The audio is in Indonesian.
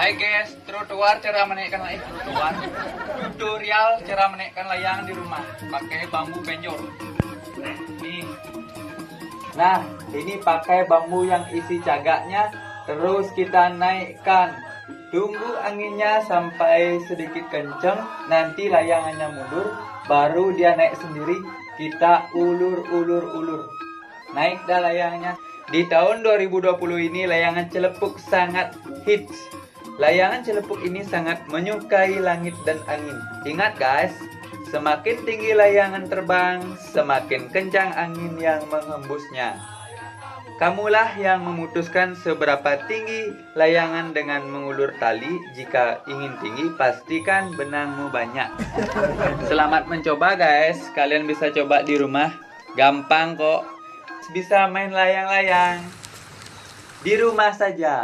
Hai guys, trotoar cara menaikkan trotoar. Tutorial cara menaikkan layangan di rumah pakai bambu penjor. Nih. Nah, ini pakai bambu yang isi cagaknya, terus kita naikkan. Tunggu anginnya sampai sedikit kenceng, nanti layangannya mundur, baru dia naik sendiri. Kita ulur. Naik dah layangannya. Di tahun 2020 ini layangan celepuk sangat hits. Layangan celepuk ini sangat menyukai langit dan angin. Ingat guys, semakin tinggi layangan terbang, semakin kencang angin yang menghembusnya. Kamulah yang memutuskan seberapa tinggi layangan dengan mengulur tali. Jika ingin tinggi, pastikan benangmu banyak. Selamat mencoba guys, kalian bisa coba di rumah. Gampang kok, bisa main layang-layang di rumah saja.